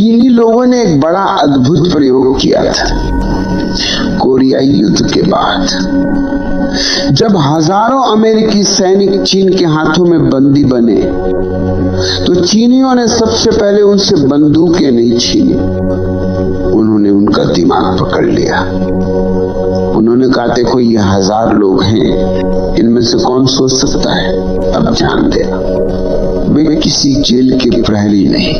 चीनी लोगों ने एक बड़ा अद्भुत प्रयोग किया था कोरियाई युद्ध के बाद, जब हजारों अमेरिकी सैनिक चीन के हाथों में बंदी बने, तो चीनियों ने सबसे पहले उनसे बंदूकें नहीं छीनी, उन्होंने उनका दिमाग पकड़ लिया। उन्होंने कहा देखो ये 1000 लोग हैं, इनमें से कौन सोच सकता है, अब जान देना। वे किसी जेल के प्रहरी नहीं,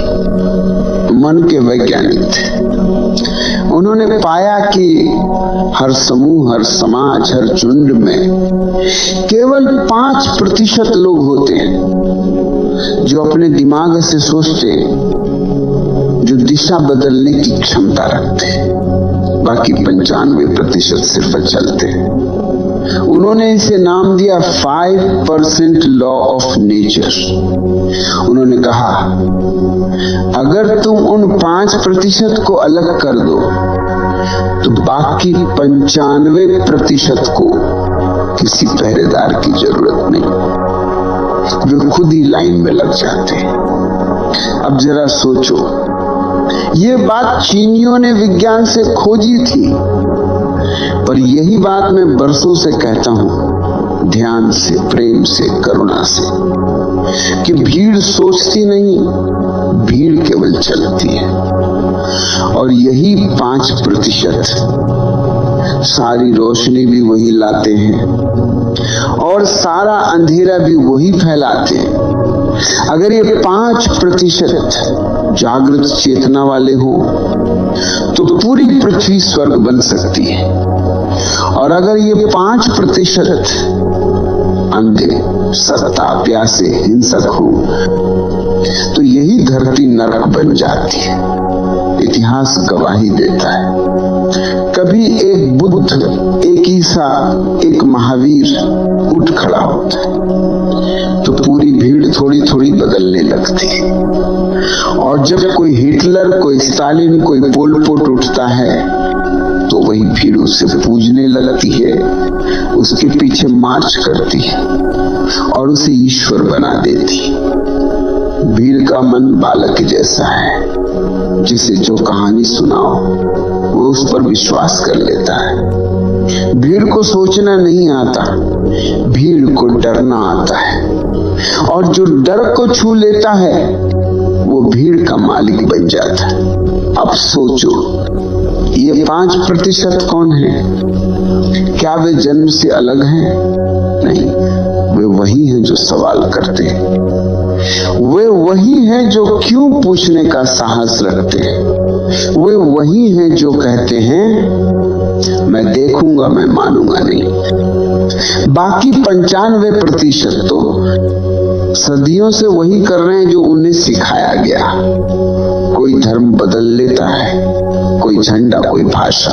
मन के वैज्ञानिक थे। उन्होंने पाया कि हर समूह, हर समाज, हर झुंड में केवल 5% लोग होते हैं जो अपने दिमाग से सोचते हैं, जो दिशा बदलने की क्षमता रखते हैं, बाकी 95% सिर्फ चलते हैं। उन्होंने इसे नाम दिया 5% लॉ ऑफ नेचर। उन्होंने कहा अगर तुम उन 5% को अलग कर दो तो बाकी 95% को किसी पहरेदार की जरूरत नहीं, वे खुद ही लाइन में लग जाते हैं। अब जरा सोचो, ये बात चीनियों ने विज्ञान से खोजी थी, पर यही बात मैं बरसों से कहता हूं, ध्यान से, प्रेम से, करुणा से, कि भीड़ सोचती नहीं, भीड़ केवल चलती है। और यही 5% सारी रोशनी भी वही लाते हैं और सारा अंधेरा भी वही फैलाते हैं। अगर ये 5% जागृत चेतना वाले हो तो पूरी पृथ्वी स्वर्ग बन सकती है, और अगर ये 5% अंधे, सत्ता प्यासे, हिंसक हो तो यही धरती नरक बन जाती है। इतिहास गवाही देता है, कभी एक बुद्ध, एक ईसा, एक महावीर उठ खड़ा होता है तो पूरी भीड़ थोड़ी थोड़ी बदलने लगती है, और जब कोई हिटलर, कोई स्टालिन, कोई पोल पोट उठता है तो वही भीड़ उसे पूजने लगती है, उसके पीछे मार्च करती है और उसे ईश्वर बना देती है। भीड़ का मन बालक जैसा है, जिसे जो कहानी सुनाओ वो उस पर विश्वास कर लेता है। भीड़ को सोचना नहीं आता, भीड़ को डरना आता है, और जो डर को छू लेता है वो भीड़ का मालिक बन जाता है। अब सोचो, ये 5% कौन है? क्या वे जन्म से अलग हैं? नहीं, वे वही हैं जो सवाल करते हैं, वे वही हैं जो क्यों पूछने का साहस रखते हैं, वे वही हैं जो कहते हैं मैं देखूंगा, मैं मानूंगा नहीं। बाकी 95% तो सदियों से वही कर रहे हैं जो उन्हें सिखाया गया। कोई धर्म बदल लेता है, कोई झंडा, कोई भाषा,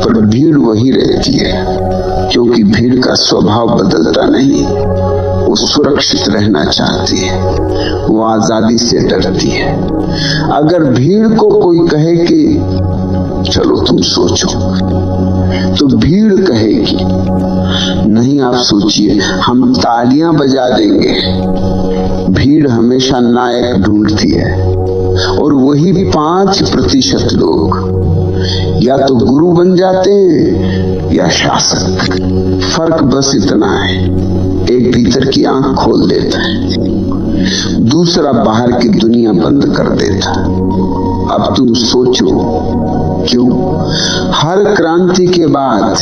पर भीड़ वही रहती है, क्योंकि भीड़ का स्वभाव बदलता नहीं। वो सुरक्षित रहना चाहती है, वो आजादी से डरती है। अगर भीड़ को कोई कहे कि चलो तुम सोचो, तो भीड़ कहेगी नहीं, आप सोचिए, हम तालियां बजा देंगे। भीड़ हमेशा नायक ढूंढती है, और वही 5% लोग या तो गुरु बन जाते हैं या शासक। फर्क बस इतना है, एक भीतर की आंख खोल देता है, दूसरा बाहर की दुनिया बंद कर देता। अब तुम सोचो, क्यों हर क्रांति के बाद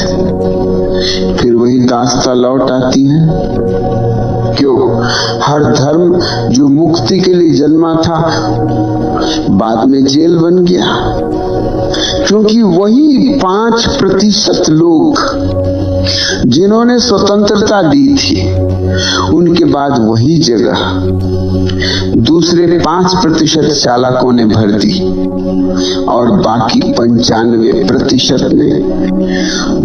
फिर वही दास्तां लौट आती है? क्यों हर धर्म जो मुक्ति के लिए जन्मा था बाद में जेल बन गया? क्योंकि वही 5% लोग जिन्होंने स्वतंत्रता दी थी, उनके बाद वही जगह दूसरे 5% चालकों ने भर दी, और बाकी 95% ने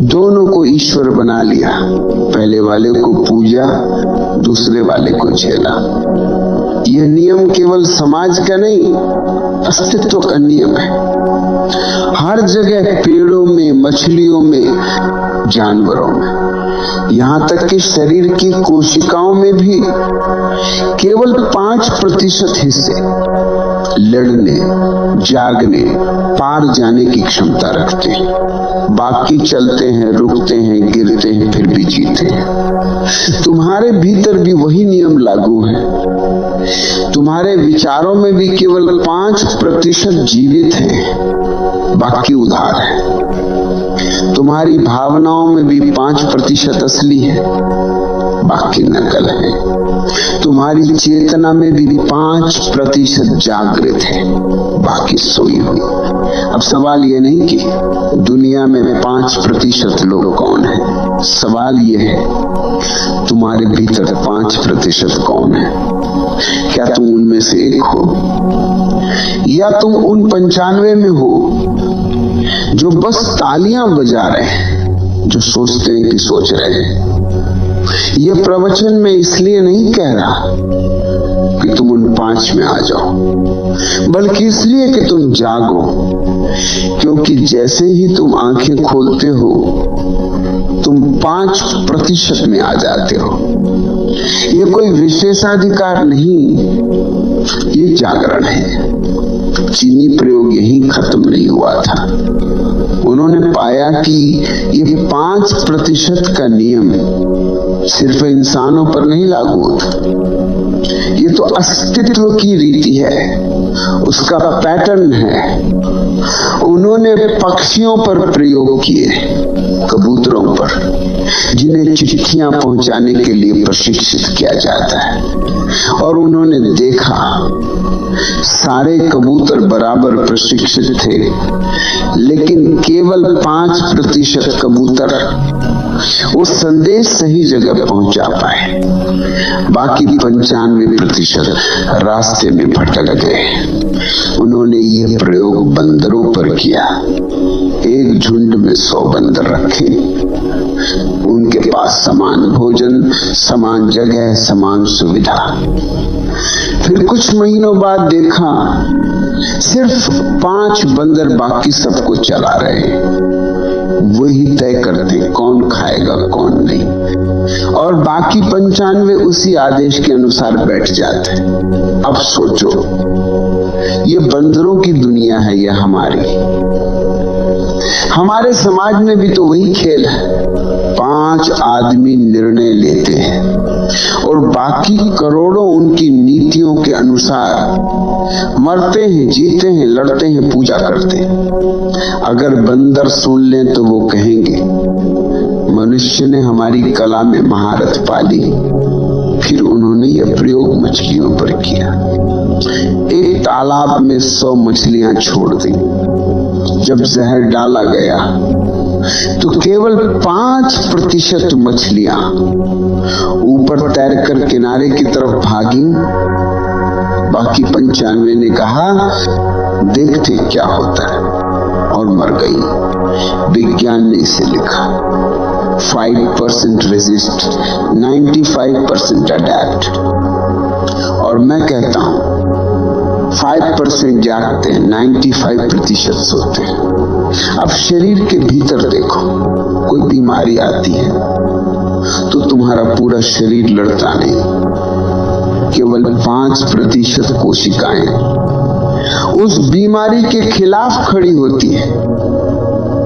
दोनों को ईश्वर बना लिया। पहले वाले को पूजा, दूसरे वाले को झेला। यह नियम केवल समाज का नहीं, अस्तित्व का नियम है। हर जगह, पेड़ों में, मछलियों में, जानवरों में। यहाँ तक कि शरीर की कोशिकाओं में भी केवल 5% हिस्से लड़ने, जागने, पार जाने की क्षमता रखते हैं। बाकी चलते हैं, रुकते हैं, गिरते हैं, फिर भी जीते हैं। तुम्हारे भीतर भी वही नियम लागू है। तुम्हारे विचारों में भी केवल 5% जीवित है, बाकी उधार है। तुम्हारी भावनाओं में भी 5% असली है, बाकी नकल है। तुम्हारी चेतना में भी 5% जागृत है, बाकी सोई हुई। अब सवाल ये नहीं कि दुनिया में 5% लोग कौन है, सवाल ये है तुम्हारे भीतर 5% कौन है। क्या तुम उनमें से एक हो, या तुम उन 95 में हो जो बस तालियां बजा रहे हैं, जो सोचते हैं कि सोच रहे हैं। यह प्रवचन में इसलिए नहीं कह रहा कि तुम उन 5 में आ जाओ, बल्कि इसलिए कि तुम जागो, क्योंकि जैसे ही तुम आंखें खोलते हो तुम 5% में आ जाते हो। ये कोई विशेषाधिकार नहीं, ये जागरण है। चीनी प्रयोग यही खत्म नहीं हुआ था। उन्होंने पाया कि ये 5% का नियम सिर्फ इंसानों पर नहीं लागू होता, ये तो अस्तित्व की रीति है, उसका पैटर्न है। उन्होंने पक्षियों पर प्रयोग किए, कबूतरों पर, जिन्हें चिट्ठियां पहुंचाने के लिए प्रशिक्षित किया जाता है। और उन्होंने देखा सारे कबूतर बराबर प्रशिक्षित थे, लेकिन केवल 5% कबूतर वो संदेश सही जगह पहुंचा पाए, बाकी 95% रास्ते में भटक गए। उन्होंने ये प्रयोग बंदरों पर किया। एक झुंड में 100 बंदर रखे, उनके पास समान भोजन, समान जगह, समान सुविधा। फिर कुछ महीनों बाद देखा सिर्फ 5 बंदर बाकी सबको चला रहे। वही तय करते कौन खाएगा कौन नहीं, और बाकी 95 उसी आदेश के अनुसार बैठ जाते। अब सोचो, ये बंदरों की दुनिया है या हमारी? हमारे समाज में भी तो वही खेल है। 5 आदमी निर्णय लेते हैं और बाकी करोड़ों उनकी नीतियों के अनुसार मरते हैं, जीते हैं, लड़ते हैं, पूजा करते हैं। अगर बंदर सुन लें तो वो कहेंगे मनुष्य ने हमारी कला में महारत पाली। फिर उन्होंने यह प्रयोग मछलियों पर किया। एक तालाब में 100 मछलियां छोड़ दी। जब जहर डाला गया तो केवल 5% मछलियां ऊपर तैरकर किनारे की तरफ भागी। बाकी 95 ने कहा देखते क्या होता है, और मर गई। विज्ञान ने इसे लिखा 5% रेजिस्ट, 95% अडैप्ट। और मैं कहता हूं 5% जागते हैं, 95% सोते हैं। अब शरीर के भीतर देखो, कोई बीमारी आती है तो तुम्हारा पूरा शरीर लड़ता नहीं, केवल 5% कोशिकाएं उस बीमारी के खिलाफ खड़ी होती है।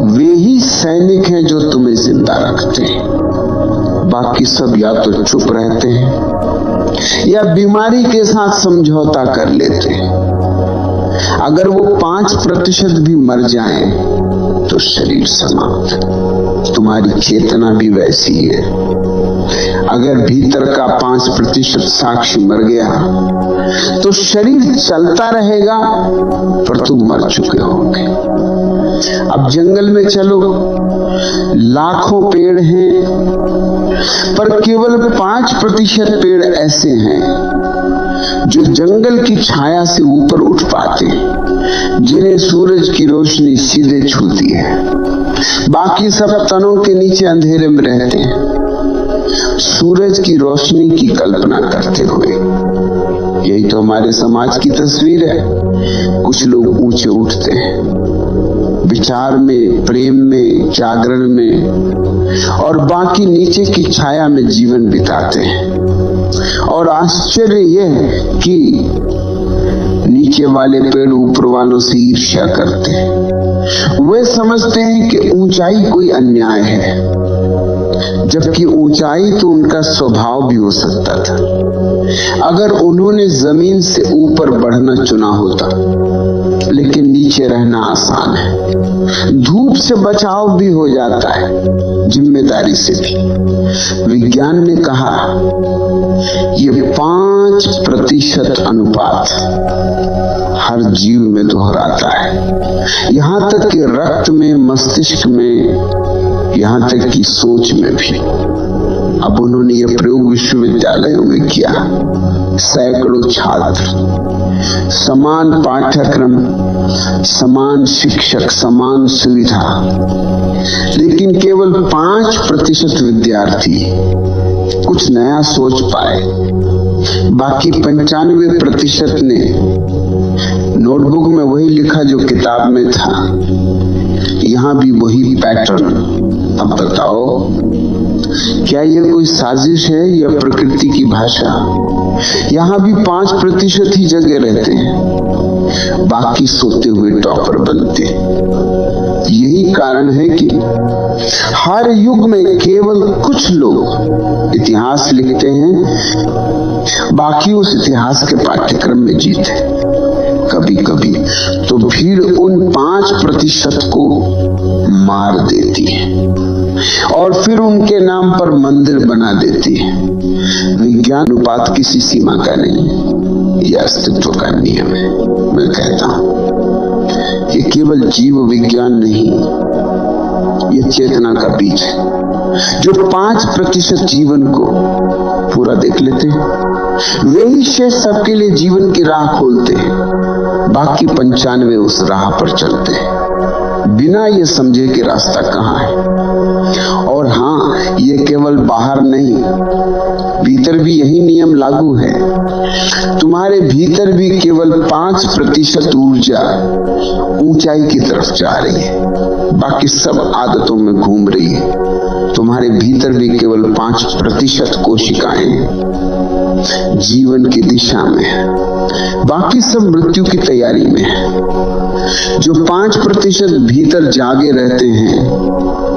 वे ही सैनिक हैं जो तुम्हें जिंदा रखते हैं। बाकी सब या तो चुप रहते हैं या बीमारी के साथ समझौता कर लेते हैं। अगर वो 5% भी मर जाएं तो शरीर समाप्त। तुम्हारी चेतना भी वैसी है। अगर भीतर का 5% साक्षी मर गया तो शरीर चलता रहेगा, पर तुम मर चुके होगे। अब जंगल में चलो, लाखों पेड़ हैं, पर केवल 5% पेड़ ऐसे हैं जो जंगल की छाया से ऊपर उठ पाते, जिन्हें सूरज की रोशनी सीधे छूती है। बाकी सब तनों के नीचे अंधेरे में रहते हैं, सूरज की रोशनी की कल्पना करते हुए। यही तो हमारे समाज की तस्वीर है। कुछ लोग ऊंचे उठते हैं, विचार में, प्रेम में, जागरण में, और बाकी नीचे की छाया में जीवन बिताते हैं। और आश्चर्य यह है कि नीचे वाले पेड़ ऊपर वालों से ईर्ष्या करते हैं। वे समझते हैं कि ऊंचाई कोई अन्याय है, जबकि ऊंचाई तो उनका स्वभाव भी हो सकता था। अगर उन्होंने जमीन से ऊपर बढ़ना चुना होता, लेकिन नीचे रहना आसान है। धूप से बचाव भी हो जाता है, जिम्मेदारी से भी। विज्ञान ने कहा ये 5% अनुपात हर जीव में दोहराता है, यहां तक कि रक्त में, मस्तिष्क में, यहां तक कि सोच में भी। अब उन्होंने यह प्रयोग विश्वविद्यालयों में किया। सैकड़ों छात्र, समान पाठ्यक्रम, समान शिक्षक, समान सुविधा, लेकिन केवल 5% विद्यार्थी कुछ नया सोच पाए। बाकी 95% ने नोटबुक में वही लिखा जो किताब में था। यहां भी वही पैटर्न। अब बताओ, क्या यह कोई साजिश है या प्रकृति की भाषा? यहां भी 5% ही जगह रहते हैं, बाकी सोते हुए टॉपर बनते। यही कारण है कि हर युग में केवल कुछ लोग इतिहास लिखते हैं, बाकी उस इतिहास के पाठ्यक्रम में जीते। कभी कभी तो भीड़ उन 5% को मार देती है और फिर उनके नाम पर मंदिर बना देती है। विज्ञान अनुपात किसी सीमा का नहीं, यह अस्तित्व का नियम है। मैं कहता हूं ये केवल जीव विज्ञान नहीं, ये चेतना का बीज है। जो 5% जीवन को पूरा देख लेते हैं, वे ही शेष सबके लिए जीवन की राह खोलते हैं। बाकी 95 उस राह पर चलते हैं, बिना ये समझे कि रास्ता कहाँ है। और हाँ, ये केवल बाहर नहीं, भीतर भी यही नियम लागू है। तुम्हारे भीतर भी केवल 5% ऊर्जा ऊंचाई की तरफ जा रही है, बाकी सब आदतों में घूम रही है। तुम्हारे भीतर भी केवल 5% कोशिकाएं जीवन की दिशा में है, बाकी सब मृत्यु की तैयारी में है। जो 5% भीतर जागे रहते हैं,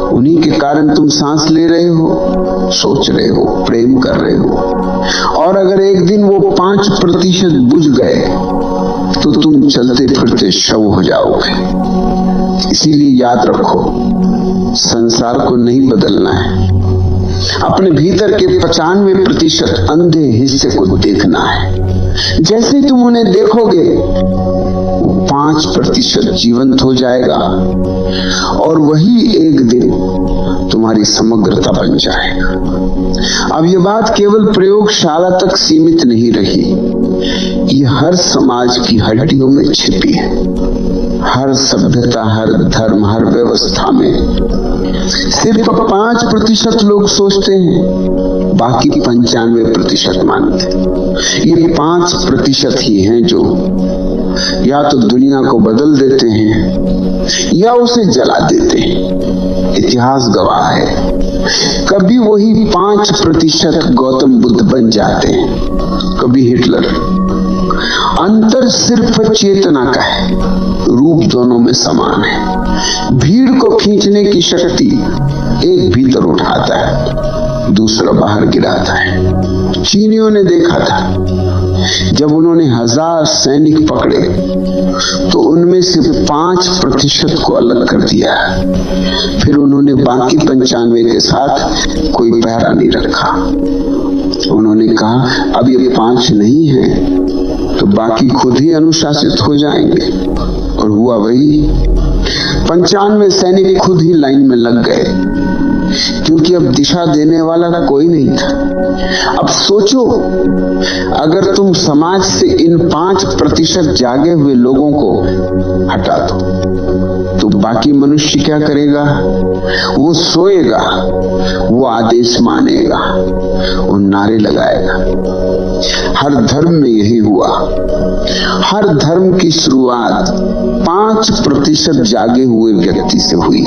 उन्हीं के कारण तुम सांस ले रहे हो, सोच रहे हो, प्रेम कर रहे हो। और अगर एक दिन वो 5% बुझ गए तो तुम चलते फिरते शव हो जाओगे। इसीलिए याद रखो, संसार को नहीं बदलना है, अपने भीतर के 95% अंधे हिस्से को देखना है। जैसे तुम उन्हें देखोगे, 5% जीवंत हो जाएगा और वही एक दिन तुम्हारी समग्रता बन जाएगा। अब ये बात केवल प्रयोगशाला तक सीमित नहीं रही, ये हर समाज की हड्डियों में छिपी है। हर सभ्यता, हर धर्म, हर व्यवस्था में सिर्फ 5% लोग सोचते हैं, बाकी 95% मानते। ये 5% ही हैं जो या तो दुनिया को बदल देते हैं या उसे जला देते हैं। इतिहास गवाह है, कभी वही 5% गौतम बुद्ध बन जाते हैं, कभी हिटलर। अंतर सिर्फ चेतना का है, रूप दोनों में समान है। भीड़ को खींचने की शक्ति एक भीतर उठाता है, दूसरा बाहर गिराता है। चीनियों ने देखा था, जब उन्होंने 1000 सैनिक पकड़े तो उनमें से 5% को अलग कर दिया, फिर उन्होंने बाकी 95 के साथ कोई पहरा नहीं रखा। उन्होंने कहा अब ये 5 नहीं है तो बाकी खुद ही अनुशासित हो जाएंगे। और हुआ वही, 95 सैनिक खुद ही लाइन में लग गए, क्योंकि अब दिशा देने वाला कोई नहीं था। अब सोचो, अगर तुम समाज से इन 5% जागे हुए लोगों को हटा दो तो बाकी मनुष्य क्या करेगा? वो सोएगा, वो आदेश मानेगा, वो नारे लगाएगा। हर धर्म में यही हुआ। हर धर्म की शुरुआत 5% जागे हुए व्यक्ति से हुई।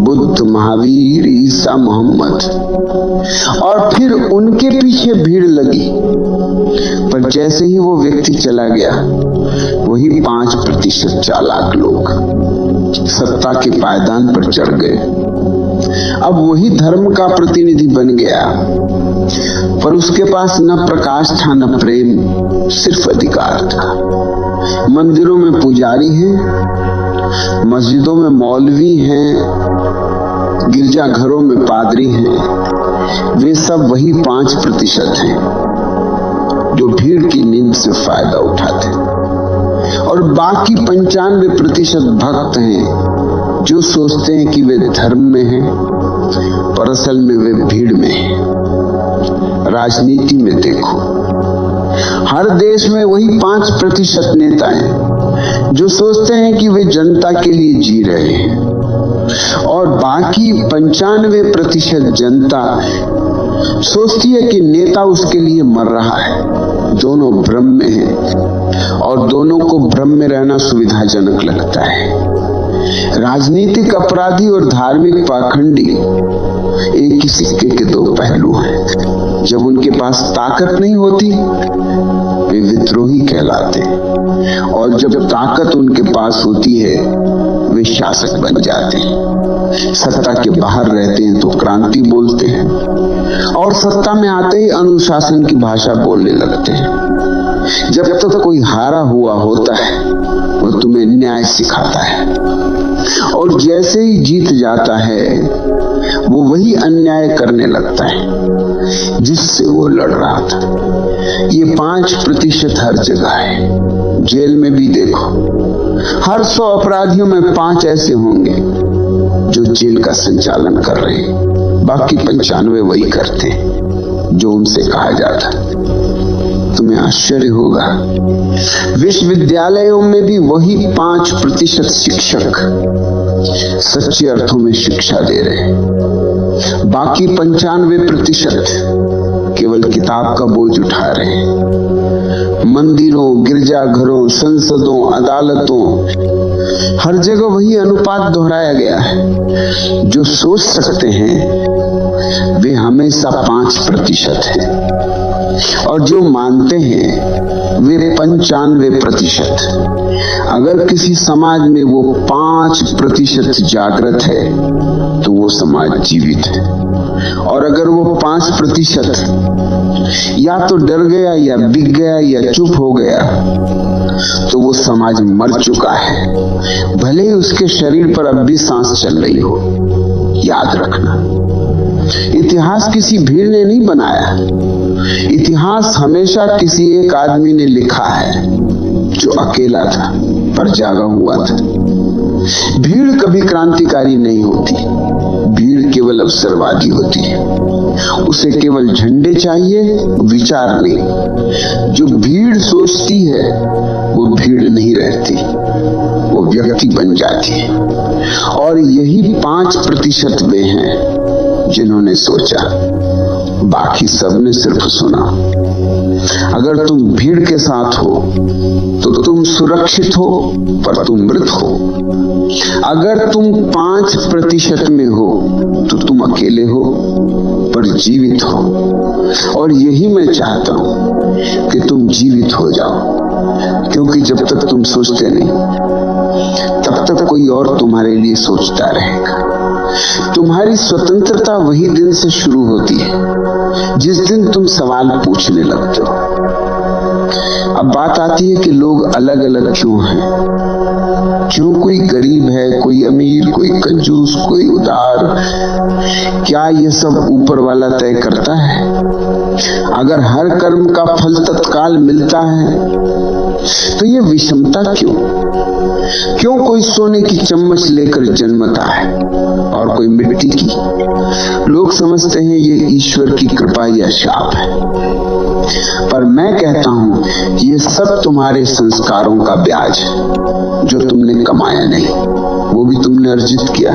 बुद्ध, महावीर, ईसा, मोहम्मद, और फिर उनके पीछे भीड़ लगी। पर जैसे ही वो व्यक्ति चला गया, वही 5% चालाक लोग सत्ता के पायदान पर चढ़ गए। अब वही धर्म का प्रतिनिधि बन गया, पर उसके पास न प्रकाश था न प्रेम, सिर्फ अधिकार था। मंदिरों में पुजारी हैं, मस्जिदों में मौलवी हैं, गिरजाघरों में पादरी हैं। वे सब वही 5% हैं जो भीड़ की नींद से फायदा उठाते, और बाकी 95% भक्त हैं जो सोचते हैं कि वे धर्म में हैं, पर असल में वे भीड़ में हैं। राजनीति में देखो, हर देश में वही 5% नेता हैं जो सोचते हैं कि वे जनता के लिए जी रहे हैं, और बाकी 95% जनता सोचती है कि नेता उसके लिए मर रहा है। दोनों भ्रम में हैं, और दोनों को भ्रम में रहना सुविधाजनक लगता है। राजनीतिक अपराधी और धार्मिक पाखंडी एक ही सिक्के के दो पहलू हैं। जब उनके पास ताकत नहीं होती, वे विद्रोही कहलाते, और जब ताकत उनके पास होती है, वे शासक बन जाते हैं। सत्ता के बाहर रहते हैं तो क्रांति बोलते हैं, और सत्ता में आते ही अनुशासन की भाषा बोलने लगते हैं। जब तक कोई हारा हुआ होता है, वो तुम्हें न्याय सिखाता है, और जैसे ही जीत जाता है, वो वही अन्याय करने लगता है जिससे वो लड़ रहा था। ये 5% हर जगह है। जेल में भी देखो, हर 100 अपराधियों में 5 ऐसे होंगे जो जेल का संचालन कर रहे हैं, बाकी 95 वही करते हैं जो उनसे कहा जाता। तुम्हें आश्चर्य होगा, विश्वविद्यालयों में भी वही 5% शिक्षक सच्चे अर्थों में शिक्षा दे रहे हैं। बाकी 95% केवल किताब का बोझ उठा रहे हैं। मंदिरों, गिरजाघरों, संसदों, अदालतों, हर जगह वही अनुपात दोहराया गया है। जो सोच सकते हैं वे हमेशा 5% हैं, और जो मानते हैं वे 95%। अगर किसी समाज में वो 5% जागृत है तो वो समाज जीवित है, और अगर वो 5% या तो डर गया या बिक गया या चुप हो गया, तो वो समाज मर चुका है, भले ही उसके शरीर पर अब भी सांस चल रही हो। याद रखना, इतिहास किसी भीड़ ने नहीं बनाया। इतिहास हमेशा किसी एक आदमी ने लिखा है जो अकेला था पर जागा हुआ था। भीड़ कभी क्रांतिकारी नहीं होती। भीड़ केवल अवसरवादी होती है। उसे केवल झंडे चाहिए, विचार नहीं। जो भीड़ सोचती है वो भीड़ नहीं रहती, वो व्यक्ति बन जाती है। और यही 5% वे हैं जिन्होंने सोचा, बाकी सबने सिर्फ सुना। अगर तुम भीड़ के साथ हो तो तुम सुरक्षित हो, पर तुम मृत हो। अगर तुम 5% में हो तो तुम अकेले हो, पर जीवित हो। और यही मैं चाहता हूं कि तुम जीवित हो जाओ, क्योंकि जब तक तुम सोचते नहीं, तब तक कोई और तुम्हारे लिए सोचता रहेगा। तुम्हारी स्वतंत्रता वही दिन से शुरू होती है जिस दिन तुम सवाल पूछने लगते हो। अब बात आती है कि लोग अलग अलग क्यों हैं? क्यों कोई गरीब है, कोई अमीर, कोई कंजूस, कोई उदार? क्या ये सब ऊपर वाला तय करता है? अगर हर कर्म का फल तत्काल मिलता है तो ये विषमता क्यों? क्यों कोई सोने की चम्मच लेकर जन्मता है और कोई मिट्टी की? लोग समझते हैं ये ईश्वर की कृपा या शाप है, पर मैं कहता हूं ये सब तुम्हारे संस्कारों का ब्याज है जो तुमने कमाया नहीं, वो भी तुमने अर्जित किया।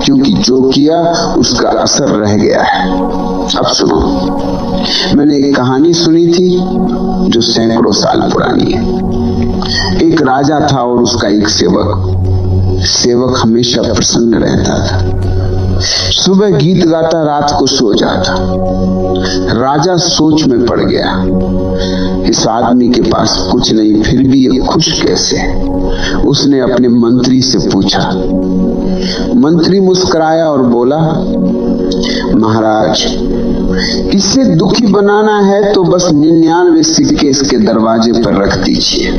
क्योंकि जो किया उसका असर रह गया है। अब सुनो, मैंने एक कहानी सुनी थी जो सैकड़ों साल पुरानी है। एक राजा था और उसका एक सेवक हमेशा प्रसन्न रहता था। सुबह गीत गाता, रात को सो जाता। राजा सोच में पड़ गया, इस आदमी के पास कुछ नहीं, फिर भी ये खुश कैसे है? उसने अपने मंत्री से पूछा। मंत्री मुस्कुराया और बोला, महाराज, इसे दुखी बनाना है तो बस 99 सिक्के इसके दरवाजे पर रख दीजिए।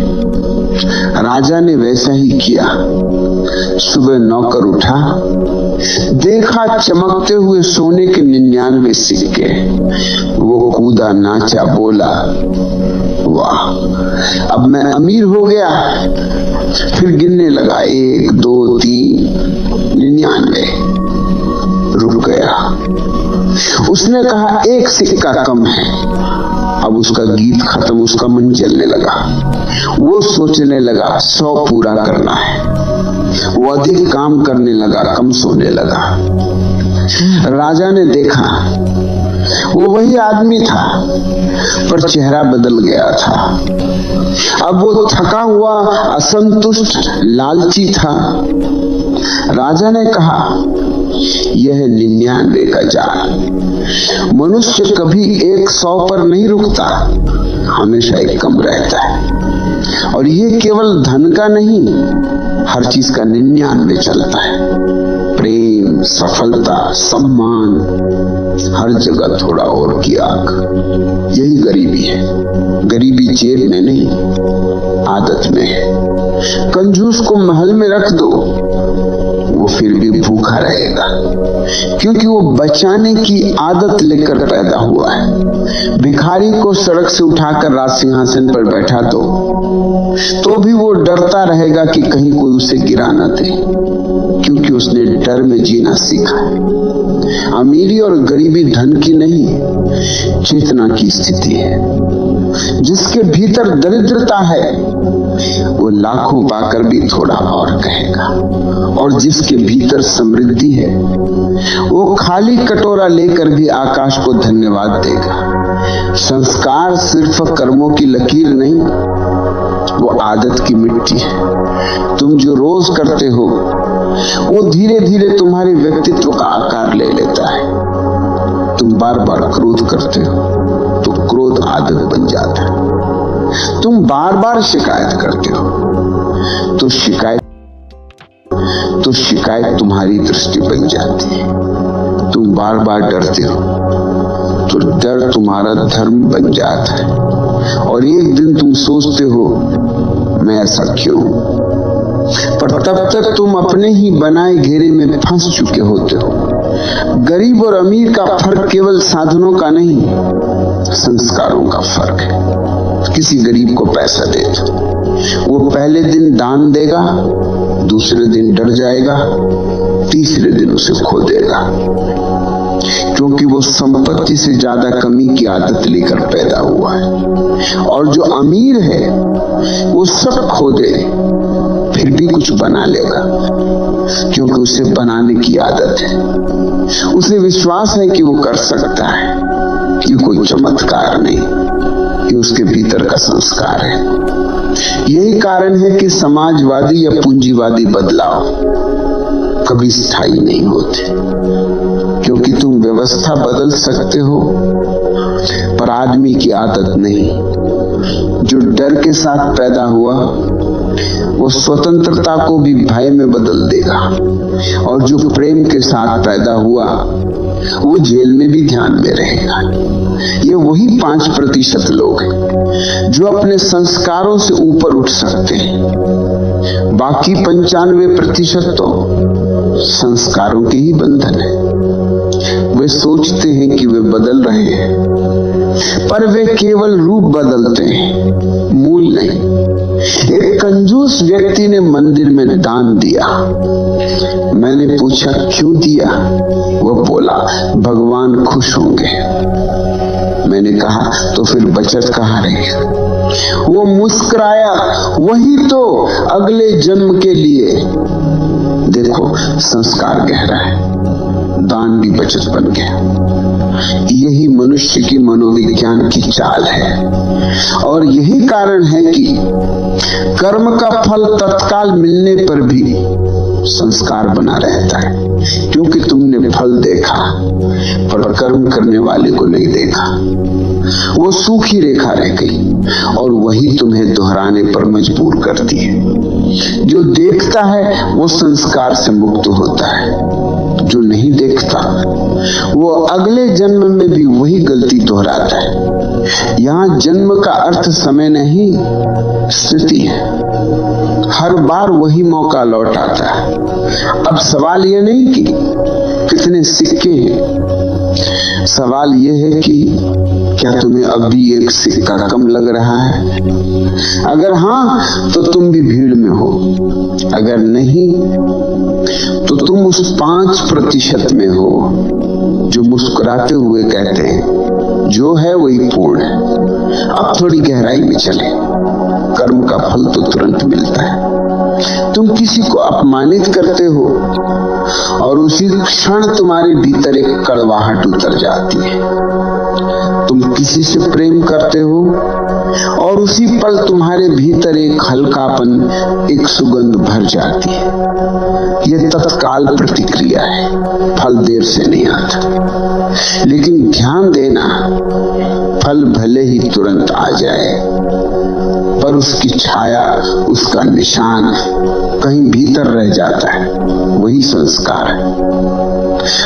राजा ने वैसा ही किया। सुबह नौकर उठा, देखा चमकते हुए सोने के 99 सिक्के। वो कूदा, नाचा, बोला, वाह, अब मैं अमीर हो गया। फिर गिनने लगा, 1 2 3 99, रुक गया। उसने कहा, 1 सिक्का कम है। अब उसका गीत खत्म, उसका मन जलने लगा। वो सोचने लगा 100 पूरा करना है। वो अधिक काम करने लगा, कम सोने लगा। राजा ने देखा वो वही आदमी था, पर चेहरा बदल गया था। अब वो थका हुआ, असंतुष्ट, लालची था। राजा ने कहा, यह 99 का जाल। मनुष्य कभी 100 पर नहीं रुकता, हमेशा एक कम रहता है। और ये केवल धन का नहीं, हर चीज का 99 चलता है। प्रेम, सफलता, सम्मान, हर जगह थोड़ा और की आग। यही गरीबी है। गरीबी जेब में नहीं, आदत में है। कंजूस को महल में रख दो, वो फिर भी भूखा रहेगा, क्योंकि वो बचाने की आदत लेकर पैदा हुआ है। भिखारी को सड़क से उठाकर राज सिंहासन पर बैठा दो तो भी वो डरता रहेगा कि कहीं कोई उसे गिरा न दे, क्योंकि उसने डर में जीना सीखा है। अमीरी और गरीबी धन की नहीं, चेतना की स्थिति है। जिसके भीतर दरिद्रता है वो लाखों पाकर भी थोड़ा और कहेगा, और जिसके भीतर समृद्धि है वो खाली कटोरा लेकर भी आकाश को धन्यवाद देगा। संस्कार सिर्फ कर्मों की लकीर नहीं, वो आदत की मिट्टी है। तुम जो रोज करते हो वो धीरे धीरे तुम्हारे व्यक्तित्व का आकार ले लेता है। तुम बार बार क्रोध करते हो तो क्रोध आदत बन जाता है। तुम बार बार शिकायत करते हो तो शिकायत तुम्हारी दृष्टि बन जाती है। तुम बार बार डरते हो तो डर तुम्हारा धर्म बन जाता है। और एक दिन तुम सोचते हो, मैं ऐसा क्यों? पर तब तक तुम अपने ही बनाए घेरे में फंस चुके होते हो। गरीब और अमीर का फर्क केवल साधनों का नहीं, संस्कारों का फर्क है। किसी गरीब को पैसा दे दो, वो पहले दिन दान देगा, दूसरे दिन डर जाएगा, तीसरे दिन उसे खो देगा, क्योंकि वो संपत्ति से ज्यादा कमी की आदत लेकर पैदा हुआ है। और जो अमीर है वो सब खो दे फिर भी कुछ बना लेगा, क्योंकि उसे बनाने की आदत है। उसे विश्वास है कि वो कर सकता है। ये कोई चमत्कार नहीं, ये उसके भीतर का संस्कार है। यही कारण है कि समाजवादी या पूंजीवादी बदलाव कभी स्थायी नहीं होते, क्योंकि तुम व्यवस्था बदल सकते हो पर आदमी की आदत नहीं। जो डर के साथ पैदा हुआ वो स्वतंत्रता को भी भय में बदल देगा, और जो प्रेम के साथ पैदा हुआ वो जेल में भी ध्यान में रहेगा। ये वही 5% लोग हैं जो अपने संस्कारों से ऊपर उठ सकते हैं। बाकी 95% तो संस्कारों के ही बंधन है। वे सोचते हैं कि वे बदल रहे हैं, पर वे केवल रूप बदलते हैं, मूल नहीं। एक कंजूस व्यक्ति ने मंदिर में दान दिया। मैंने पूछा, क्यों दिया? वो बोला, भगवान खुश होंगे। मैंने कहा, तो फिर बचत कहाँ रही? वो मुस्कुराया, वही तो अगले जन्म के लिए। देखो संस्कार गहरा है, दान भी बचत बन गया। यही मनुष्य की मनोविज्ञान की चाल है और यही कारण है कि कर्म का फल तत्काल मिलने पर भी संस्कार बना रहता है, क्योंकि तुमने फल देखा पर कर्म करने वाले को नहीं देखा। वो सूखी रेखा रह गई और वही तुम्हें दोहराने पर मजबूर करती है। जो देखता है वो संस्कार से मुक्त होता है, जो नहीं देखता वो अगले जन्म में भी वही गलती दोहराता है। यहाँ जन्म का अर्थ समय नहीं, स्थिति है। हर बार वही मौका लौट आता है। अब सवाल ये नहीं कि कितने सिक्के हैं, सवाल ये है कि क्या तुम्हें अभी एक सिक्का कम लग रहा है? अगर हाँ तो तुम भी भीड़ में हो, अगर नहीं तो तुम उस 5% में हो जो मुस्कुराते हुए कहते हैं जो है वही पूर्ण है। अब थोड़ी गहराई में चले। कर्म का फल तो तुरंत मिलता है। तुम किसी को अपमानित करते हो और उसी क्षण तुम्हारे भीतर एक कड़वाहट उतर जाती है। तुम किसी से प्रेम करते हो और उसी पल तुम्हारे भीतर एक हल्कापन, एक सुगंध भर जाती है। यह तत्काल प्रतिक्रिया है, फल देर से नहीं आता। लेकिन ध्यान देना, फल भले ही तुरंत आ जाए पर उसकी छाया, उसका निशान कहीं भीतर रह जाता है। वही संस्कार है।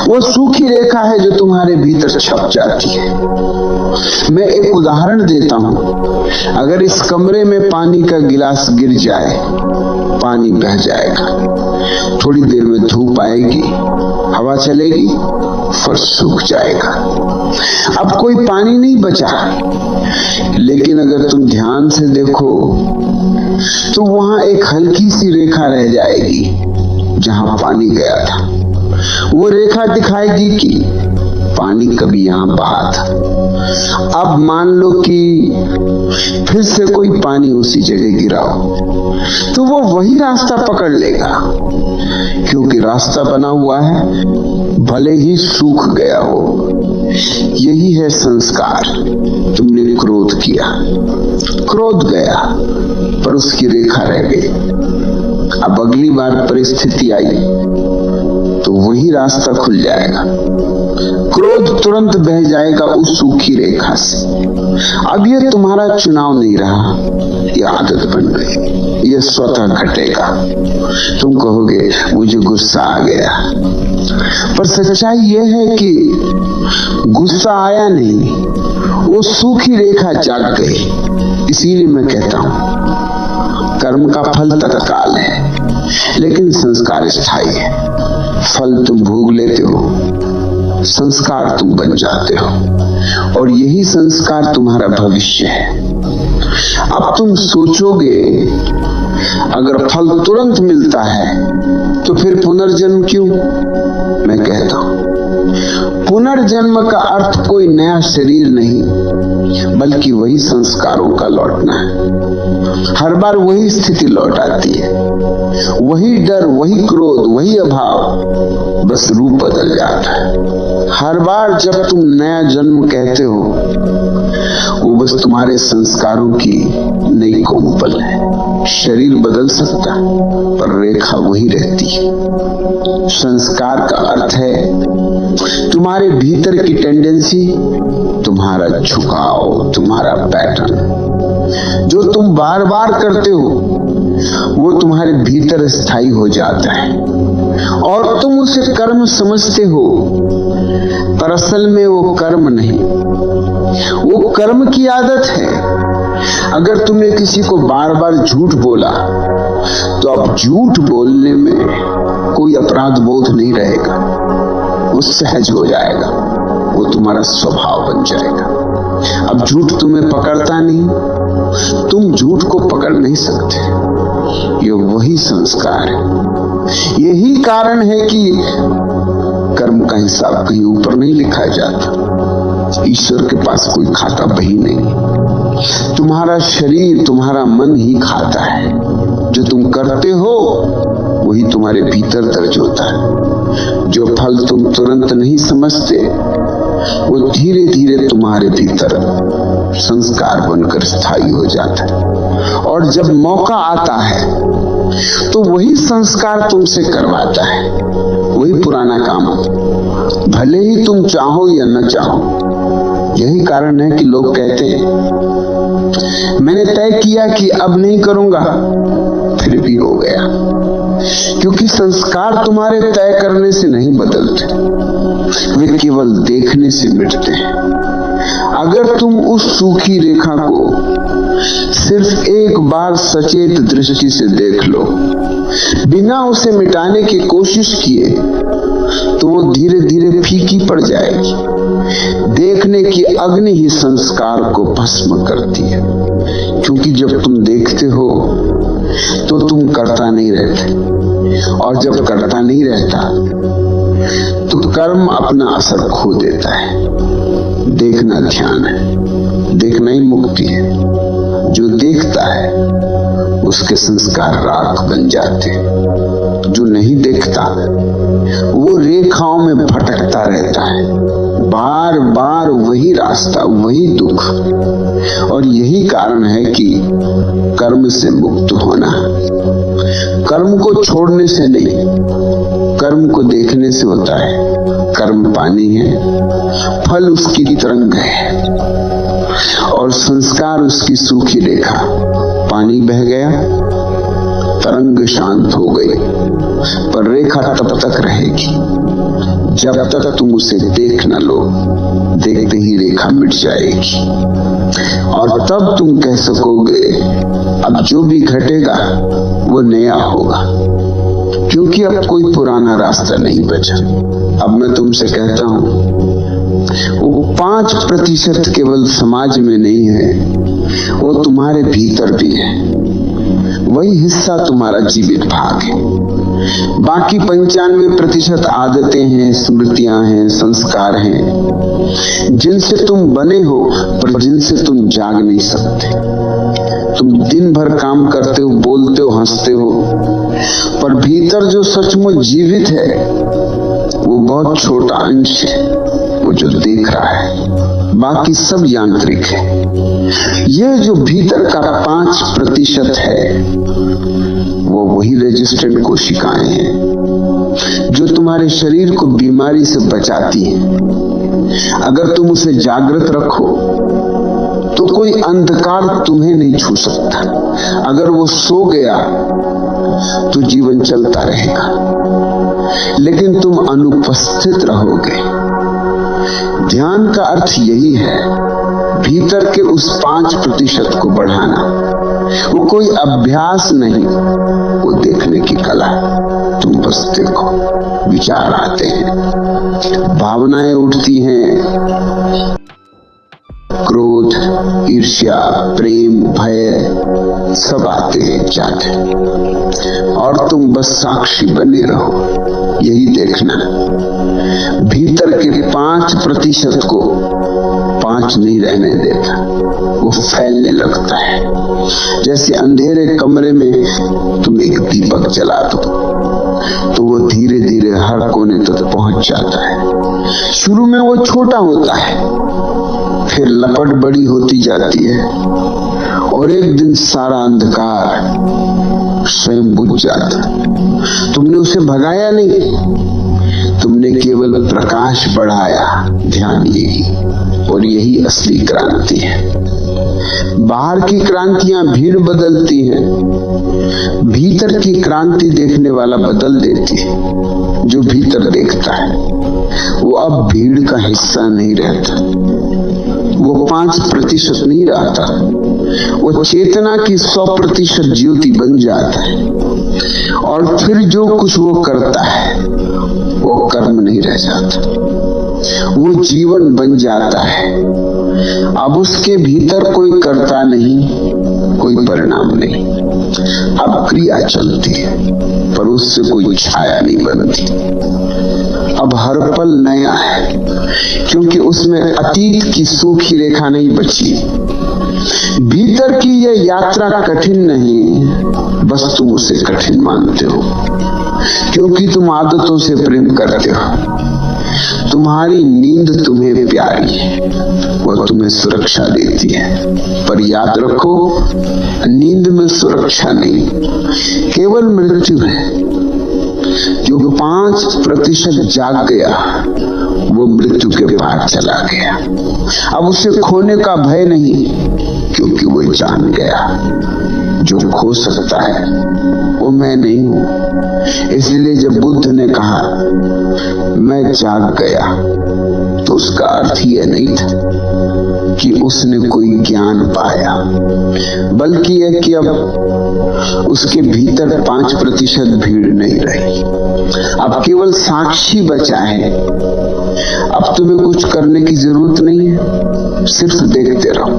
वो सूखी रेखा है जो तुम्हारे भीतर छप जाती है। मैं एक उदाहरण देता हूं। अगर इस कमरे में पानी का गिलास गिर जाए, पानी बह जाएगा। थोड़ी देर में धूप आएगी, हवा चलेगी, फर्श सूख जाएगा। अब कोई पानी नहीं बचा। लेकिन अगर तुम ध्यान से देखो तो वहां एक हल्की सी रेखा रह जाएगी जहां पानी गया था। वो रेखा दिखाएगी कि पानी कभी यहां बहा था। अब मान लो कि फिर से कोई पानी उसी जगह गिरा हो तो वो वही रास्ता पकड़ लेगा, क्योंकि रास्ता बना हुआ है, भले ही सूख गया हो। यही है संस्कार। तुमने क्रोध किया, क्रोध गया पर उसकी रेखा रह गई। अब अगली बार परिस्थिति आई तो वही रास्ता खुल जाएगा। क्रोध तुरंत बह जाएगा उस सूखी रेखा से। अब यह तुम्हारा चुनाव नहीं रहा, यह आदत बन गई, यह स्वतः घटेगा। तुम कहोगे मुझे गुस्सा आ गया, पर सच्चाई यह है कि गुस्सा आया नहीं, वो सूखी रेखा जाग गई। इसीलिए मैं कहता हूं कर्म का फल तत्काल है, लेकिन संस्कार स्थायी है। फल तुम भोग लेते हो, संस्कार तुम बन जाते हो और यही संस्कार तुम्हारा भविष्य है। अब तुम सोचोगे अगर फल तुरंत मिलता है तो फिर पुनर्जन्म क्यों? मैं कहता हूं पुनर्जन्म का अर्थ कोई नया शरीर नहीं, बल्कि वही संस्कारों का लौटना है। हर बार वही स्थिति लौट आती है, वही डर, वही क्रोध, वही अभाव, बस रूप बदल जाता है। हर बार जब तुम नया जन्म कहते हो वो बस तुम्हारे संस्कारों की नई कोमपल है। शरीर बदल सकता पर रेखा वही रहती है। संस्कार का अर्थ है तुम्हारे भीतर की टेंडेंसी, तुम्हारा झुकाव, तुम्हारा पैटर्न जो तुम बार बार करते हो वो तुम्हारे भीतर स्थायी हो जाता है और तुम उसे कर्म समझते हो, पर असल में वो कर्म नहीं, वो कर्म की आदत है। अगर तुमने किसी को बार बार झूठ बोला तो अब झूठ बोलने में कोई अपराध बोध नहीं रहेगा, वो सहज हो जाएगा, वो तुम्हारा स्वभाव बन जाएगा। अब झूठ तुम्हें पकड़ता नहीं, तुम झूठ को पकड़ नहीं सकते। ये वही संस्कार है। यही कारण है कि कर्म का हिसाब कहीं ऊपर नहीं लिखा जाता। ईश्वर के पास कोई खाता बही नहीं, तुम्हारा शरीर, तुम्हारा मन ही खाता है। जो तुम करते हो वही तुम्हारे भीतर दर्ज होता है। जो फल तुम तुरंत नहीं समझते वो धीरे धीरे तुम्हारे भीतर संस्कार बनकर स्थायी हो जाता है, और जब मौका आता है तो वही संस्कार तुमसे करवाता है, वही पुराना काम, भले ही तुम चाहो या न चाहो। यही कारण है कि लोग कहते हैं मैंने तय किया कि अब नहीं करूंगा, फिर भी हो गया। क्योंकि संस्कार तुम्हारे तय करने से नहीं बदलते, वे केवल देखने से मिटते हैं। अगर तुम उस सूखी रेखा को सिर्फ एक बार सचेत दृष्टि से देख लो, बिना उसे मिटाने की कोशिश किए, तो वो धीरे धीरे फीकी पड़ जाएगी। देखने की अग्नि ही संस्कार को भस्म करती है, क्योंकि जब तुम देखते हो तो तुम करता नहीं रहते, और जब करता नहीं रहता तो कर्म अपना असर खो देता है। देखना ध्यान है, देखना ही मुक्ति है। जो देखता है उसके संस्कार राख बन जाते हैं। जो नहीं देखता वो रेखाओं में भटकता रहता है, बार बार वही रास्ता, वही दुख। और यही कारण है कि कर्म से मुक्त होना कर्म को छोड़ने से नहीं, कर्म को देखने से होता है। कर्म पानी है, फल उसकी तरंग है, और संस्कार उसकी सूखी रेखा। पानी बह गया, तरंग शांत हो गई, पर रेखा तब तक रहेगी जब तक तुम उसे देख न लो। देखते ही रेखा मिट जाएगी, और तब तुम कह सकोगे अब जो भी घटेगा वो नया होगा, क्योंकि अब कोई पुराना रास्ता नहीं बचा। अब मैं तुमसे कहता हूं वो 5% केवल समाज में नहीं है, वो तुम्हारे भीतर भी है। वही हिस्सा तुम्हारा जीवित भाग है। बाकी 95% आदतें हैं, स्मृतियां हैं, संस्कार हैं, जिनसे तुम बने हो पर जिनसे तुम जाग नहीं सकते। तुम दिन भर काम करते हो, बोलते हो, हंसते हो, पर भीतर जो सचमुच जीवित है वो बहुत छोटा अंश है, वो जो देख रहा है। बाकी सब यांत्रिक है। यह जो भीतर का 5% है वो वही रेजिस्टेंट कोशिकाएं हैं जो तुम्हारे शरीर को बीमारी से बचाती हैं। अगर तुम उसे जागृत रखो तो कोई अंधकार तुम्हें नहीं छू सकता। अगर वो सो गया तो जीवन चलता रहेगा, लेकिन तुम अनुपस्थित रहोगे। ध्यान का अर्थ यही है, भीतर के उस 5% को बढ़ाना। वो कोई अभ्यास नहीं, वो देखने की कला है। तुम बस देखो, विचार आते हैं, भावनाएं उठती हैं, क्रोध, ईर्ष्या, प्रेम, भय सब आते हैं, जाते हैं, और तुम बस साक्षी बने रहो। यही देखना, भीतर के 5% को 5 नहीं रहने देता, वो फैलने लगता है। जैसे अंधेरे कमरे में तुम एक दीपक जला दो तो वो धीरे धीरे हर कोने तक पहुंच जाता है। शुरू में वो छोटा होता है, फिर लपट बड़ी होती जाती है, और एक दिन सारा अंधकार स्वयं बुझ जाता है। तुमने उसे भगाया नहीं, तुमने केवल प्रकाश बढ़ाया। ध्यान यही, और यही असली क्रांति है। बाहर की क्रांतियां भीड़ बदलती हैं, भीतर की क्रांति देखने वाला बदल देती है। जो भीतर देखता है वो अब भीड़ का हिस्सा नहीं रहता, वो 5% नहीं रहता, वो चेतना की 100% ज्योति बन जाता है। और फिर जो कुछ वो करता है वो कर्म नहीं रह जाता, वो जीवन बन जाता है। अब उसके भीतर कोई कर्ता नहीं, कोई परिणाम नहीं। अब क्रिया चलती है, पर उससे कोई छाया नहीं बनती। अब हर पल नया है, क्योंकि उसमें अतीत की सूखी रेखा नहीं बची। भीतर की यह यात्रा कठिन नहीं, बस तुम उसे कठिन मानते हो, क्योंकि तुम आदतों से प्रेम करते हो। तुम्हारी नींद तुम्हें प्यारी है, वह तुम्हें सुरक्षा देती है, पर याद रखो नींद में सुरक्षा नहीं, केवल मृत्यु है। जो 5% जाग गया वो मृत्यु के पार चला गया। अब उसे खोने का भय नहीं, क्योंकि वो जान गया जो खो सकता है वो मैं नहीं हूं। इसलिए जब बुद्ध ने कहा मैं जाग गया, तो उसका अर्थ यह नहीं था कि उसने कोई ज्ञान पाया, बल्कि यह कि अब उसके भीतर 5% भीड़ नहीं रही। अब केवल साक्षी बचा है। अब तुम्हें कुछ करने की जरूरत नहीं है, सिर्फ देखते रहो।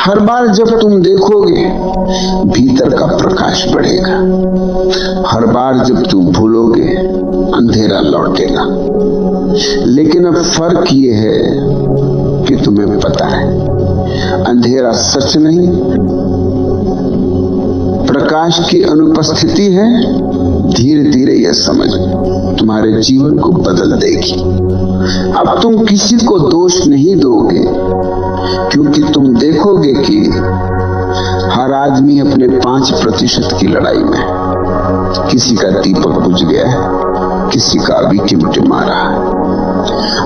हर बार जब तुम देखोगे भीतर का प्रकाश बढ़ेगा। हर बार जब तुम भूलोगे अंधेरा लौटेगा। लेकिन अब फर्क ये है कि तुम्हें पता है अंधेरा सच नहीं, प्रकाश की अनुपस्थिति है। धीरे धीरे यह समझ तुम्हारे जीवन को बदल देगी। अब तुम किसी को दोष नहीं दोगे, क्योंकि तुम देखोगे कि हर आदमी अपने 5% की लड़ाई में, किसी का दीपक बुझ गया है, किसी का अभी टिमटिमा रहा है।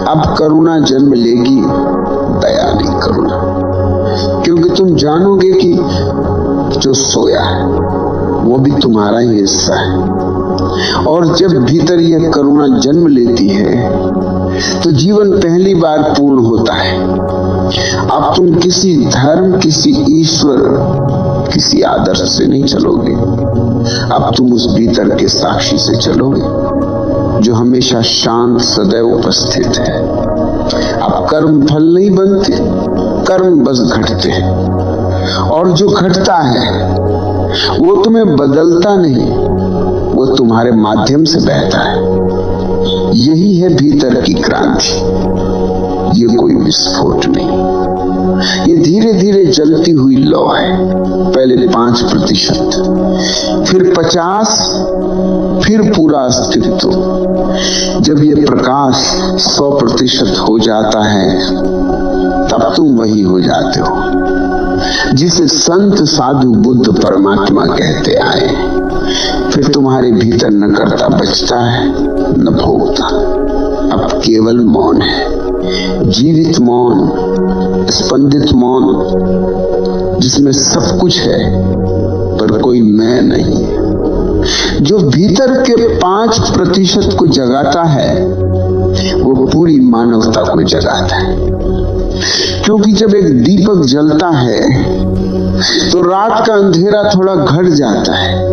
अब करुणा जन्म लेगी, दया नहीं करुणा, क्योंकि तुम जानोगे कि जो सोया है वो भी तुम्हारा ही हिस्सा है। और जब भीतर यह करुणा जन्म लेती है तो जीवन पहली बार पूर्ण होता है। अब तुम किसी धर्म, किसी ईश्वर, किसी आदर्श से नहीं चलोगे। अब तुम उस भीतर के साक्षी से चलोगे जो हमेशा शांत, सदैव उपस्थित है। अब कर्म फल नहीं बनते, कर्म बस घटते हैं। और जो घटता है वो तुम्हें बदलता नहीं, वो तुम्हारे माध्यम से बहता है। यही है भीतर की क्रांति। ये कोई विस्फोट नहीं, ये धीरे धीरे जलती हुई लौ है। पहले 5%, फिर 50, फिर पूरा अस्तित्व। जब ये प्रकाश 100% हो जाता है, तब तुम वही हो जाते हो जिसे संत, साधु, बुद्ध, परमात्मा कहते आए। फिर तुम्हारे भीतर न कर्ता बचता है न भोगता। अब केवल मौन है, जीवित मौन, स्पंदित मौन, जिसमें सब कुछ है पर कोई मैं नहीं। जो भीतर के 5% को जगाता है वो पूरी मानवता को जगाता है। क्योंकि जब एक दीपक जलता है तो रात का अंधेरा थोड़ा घट जाता है।